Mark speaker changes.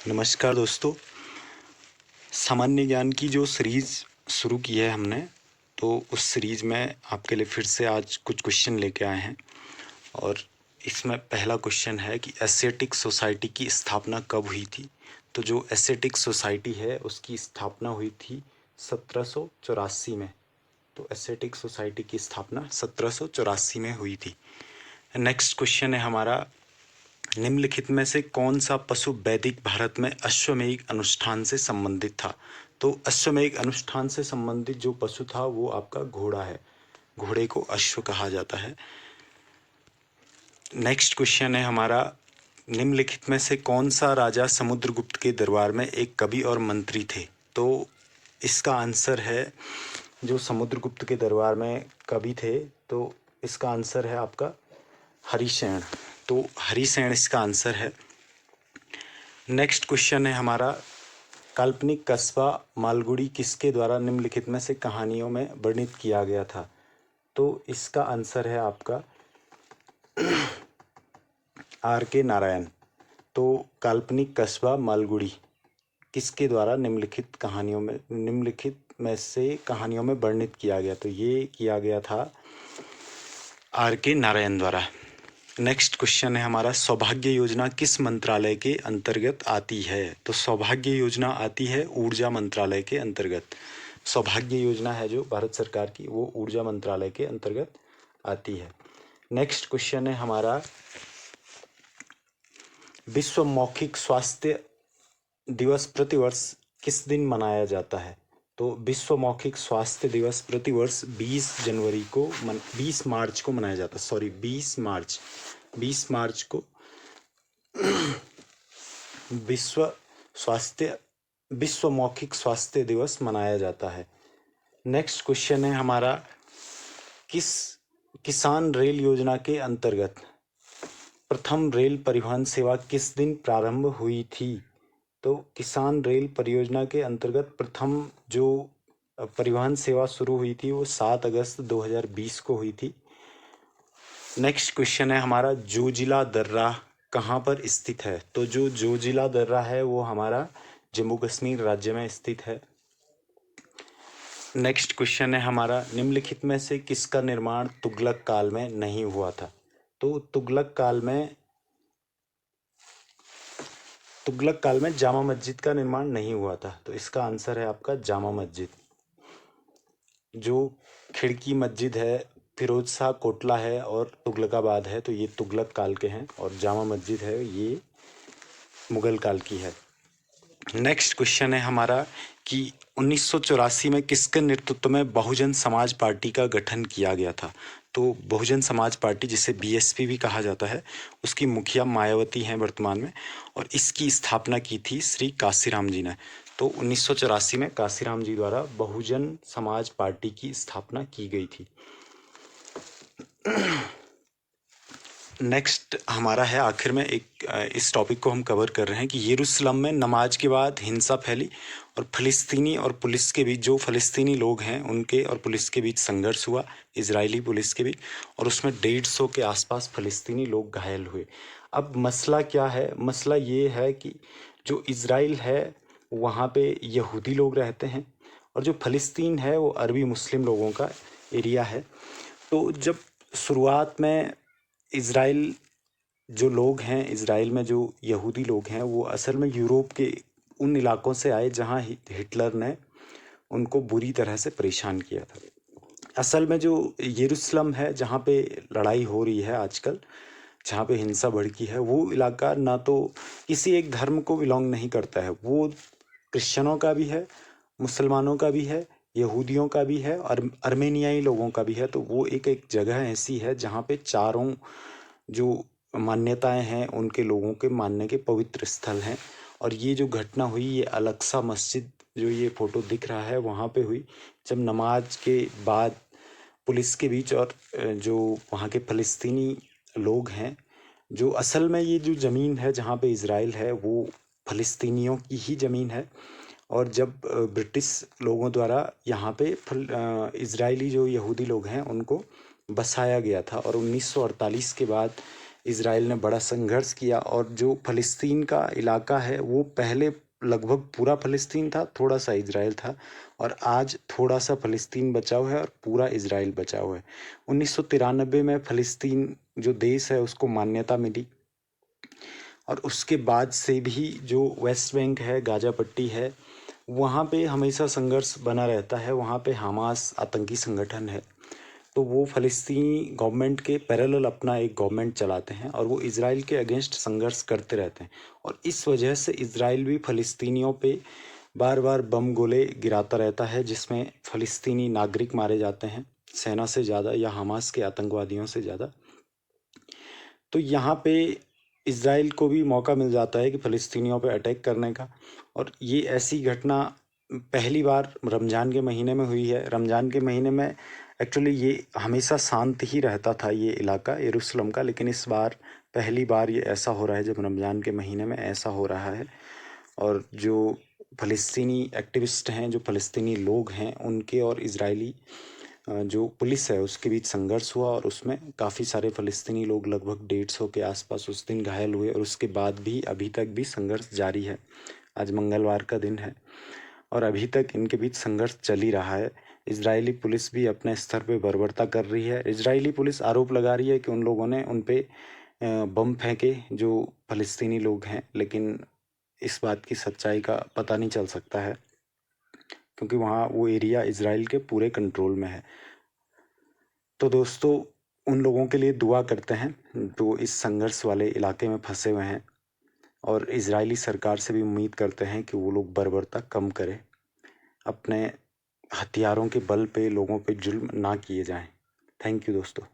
Speaker 1: नमस्कार दोस्तों। सामान्य ज्ञान की जो सीरीज़ शुरू की है हमने, तो उस सीरीज़ में आपके लिए फिर से आज कुछ क्वेश्चन लेके आए हैं। और इसमें पहला क्वेश्चन है कि एशियाटिक सोसाइटी की स्थापना कब हुई थी। तो जो एशियाटिक सोसाइटी है उसकी स्थापना हुई थी 1784 में। तो एशियाटिक सोसाइटी की स्थापना 1784 में हुई थी। नेक्स्ट क्वेश्चन है हमारा, निम्नलिखित में से कौन सा पशु वैदिक भारत में अश्वमेध अनुष्ठान से संबंधित था। तो अश्वमेध अनुष्ठान से संबंधित जो पशु था वो आपका घोड़ा है। घोड़े को अश्व कहा जाता है। नेक्स्ट क्वेश्चन है हमारा, निम्नलिखित में से कौन सा राजा समुद्रगुप्त के दरबार में एक कवि और मंत्री थे। तो इसका आंसर है, जो समुद्रगुप्त के दरबार में कवि थे, तो इसका आंसर है आपका हरिसेन। तो हरिसेन इसका आंसर है। नेक्स्ट क्वेश्चन है हमारा, काल्पनिक कस्बा मालगुडी किसके द्वारा निम्नलिखित में से कहानियों में वर्णित किया गया था। तो इसका आंसर है आपका R.K. नारायण। तो काल्पनिक कस्बा मालगुडी किसके द्वारा निम्नलिखित में से कहानियों में वर्णित किया गया। तो ये किया गया था R.K. नारायण द्वारा। नेक्स्ट क्वेश्चन है हमारा, सौभाग्य योजना किस मंत्रालय के अंतर्गत आती है। तो सौभाग्य योजना आती है ऊर्जा मंत्रालय के अंतर्गत। सौभाग्य योजना है जो भारत सरकार की, वो ऊर्जा मंत्रालय के अंतर्गत आती है। नेक्स्ट क्वेश्चन है हमारा, विश्व मौखिक स्वास्थ्य दिवस प्रतिवर्ष किस दिन मनाया जाता है। तो विश्व मौखिक स्वास्थ्य दिवस प्रतिवर्ष 20 मार्च को मनाया जाता है। 20 मार्च को विश्व मौखिक स्वास्थ्य दिवस मनाया जाता है। नेक्स्ट क्वेश्चन है हमारा, किसान रेल योजना के अंतर्गत प्रथम रेल परिवहन सेवा किस दिन प्रारंभ हुई थी। तो किसान रेल परियोजना के अंतर्गत प्रथम जो परिवहन सेवा शुरू हुई थी वो 7 अगस्त 2020 को हुई थी। नेक्स्ट क्वेश्चन है हमारा, जोजिला दर्रा कहाँ पर स्थित है। तो जो जोजिला दर्रा है वो हमारा जम्मू कश्मीर राज्य में स्थित है। नेक्स्ट क्वेश्चन है हमारा, निम्नलिखित में से किसका निर्माण तुगलक काल में नहीं हुआ था। तो तुगलक काल में जामा मस्जिद का निर्माण नहीं हुआ था। तो इसका आंसर है आपका जामा मस्जिद। जो खिड़की मस्जिद है फिरोज शाह कोटला है और तुगलकाबाद है, तो ये तुगलक काल के हैं, और जामा मस्जिद है ये मुगल काल की है। नेक्स्ट क्वेश्चन है हमारा कि 1984 में किसके नेतृत्व में बहुजन समाज पार्टी का गठन किया गया था। तो बहुजन समाज पार्टी, जिसे BSP भी कहा जाता है, उसकी मुखिया मायावती हैं वर्तमान में, और इसकी स्थापना की थी श्री काशीराम जी ने। तो 1984 में काशीराम जी द्वारा बहुजन समाज पार्टी की स्थापना की गई थी। नेक्स्ट हमारा है आखिर में इस टॉपिक को हम कवर कर रहे हैं कि यरूशलेम में नमाज के बाद हिंसा फैली और फ़लस्तीनी और पुलिस के बीच, जो फ़लस्तीनी लोग हैं उनके और पुलिस के बीच संघर्ष हुआ, इजरायली पुलिस के बीच, और उसमें 150 के आसपास फ़लस्तीनी लोग घायल हुए। अब मसला क्या है, मसला ये है कि जो इजराइल है वहाँ पे यहूदी लोग रहते हैं, और जो फ़लस्तीन है वो अरबी मुस्लिम लोगों का एरिया है। तो जब शुरुआत में इज़राइल जो लोग हैं, इज़राइल में जो यहूदी लोग हैं, वो असल में यूरोप के उन इलाकों से आए जहाँ हिटलर ने उनको बुरी तरह से परेशान किया था। असल में जो यरूशलेम है जहाँ पे लड़ाई हो रही है आजकल, जहाँ पे हिंसा भड़की है, वो इलाका ना तो किसी एक धर्म को बिलोंग नहीं करता है। वो क्रिश्चियनों का भी है, मुसलमानों का भी है, यहूदियों का भी है, और अर्मेनियाई लोगों का भी है। तो वो एक जगह ऐसी है जहाँ पे चारों जो मान्यताएं हैं उनके लोगों के मानने के पवित्र स्थल हैं। और ये जो घटना हुई, ये अल-अक्सा मस्जिद, जो ये फ़ोटो दिख रहा है, वहाँ पे हुई, जब नमाज के बाद पुलिस के बीच और जो वहाँ के फ़लस्तीनी लोग हैं, जो असल में ये जो ज़मीन है जहाँ पे इज़राइल है वो फ़लस्तीनियों की ही ज़मीन है। और जब ब्रिटिश लोगों द्वारा यहाँ पे इज़राइली जो यहूदी लोग हैं उनको बसाया गया था, और 1948 के बाद इज़राइल ने बड़ा संघर्ष किया और जो फ़लस्तीन का इलाका है वो पहले लगभग पूरा फ़लस्तीन था, थोड़ा सा इज़राइल था और आज थोड़ा सा फ़लस्तीन बचा हुआ है और पूरा इज़राइल बचा हुआ है। 1993 में फ़लस्तीन जो देश है उसको मान्यता मिली और उसके बाद से भी जो वेस्ट बैंक है, गाज़ा पट्टी है, वहाँ पे हमेशा संघर्ष बना रहता है। वहाँ पे हमास आतंकी संगठन है, तो वो फ़लस्तीनी गवर्नमेंट के पैरेलल अपना एक गवर्नमेंट चलाते हैं और वो इज़राइल के अगेंस्ट संघर्ष करते रहते हैं और इस वजह से इज़राइल भी फ़लस्तीनियों पे बार बार बम गोले गिराता रहता है, जिसमें फ़लस्तीनी नागरिक मारे जाते हैं, सेना से ज़्यादा या हमास के आतंकवादियों से ज़्यादा। तो यहाँ पे इज़राइल को भी मौका मिल जाता है कि फ़लस्तीनियों पे अटैक करने का और ये ऐसी घटना पहली बार रमज़ान के महीने में हुई है। रमज़ान के महीने में एक्चुअली ये हमेशा शांत ही रहता था ये इलाका यरूशलेम का, लेकिन इस बार पहली बार ये ऐसा हो रहा है जब रमज़ान के महीने में ऐसा हो रहा है। और जो फ़लस्तीनी एक्टिविस्ट हैं, जो फ़लस्तीनी लोग हैं, उनके और इज़राइली जो पुलिस है उसके बीच संघर्ष हुआ और उसमें काफ़ी सारे फ़लस्तीनी लोग लगभग 150 के आसपास उस दिन घायल हुए और उसके बाद भी अभी तक भी संघर्ष जारी है। आज मंगलवार का दिन है और अभी तक इनके बीच संघर्ष चल ही रहा है। इजरायली पुलिस भी अपने स्तर पे बर्बरता कर रही है। इजरायली पुलिस आरोप लगा रही है कि उन लोगों ने उन पे बम फेंके जो फ़लस्तीनी लोग हैं, लेकिन इस बात की सच्चाई का पता नहीं चल सकता है क्योंकि वहाँ वो एरिया इजराइल के पूरे कंट्रोल में है। तो दोस्तों, उन लोगों के लिए दुआ करते हैं जो इस संघर्ष वाले इलाके में फंसे हुए हैं और इजरायली सरकार से भी उम्मीद करते हैं कि वो लोग बर्बरता कम करें, अपने हथियारों के बल पे लोगों पे जुल्म ना किए जाएं। थैंक यू दोस्तों।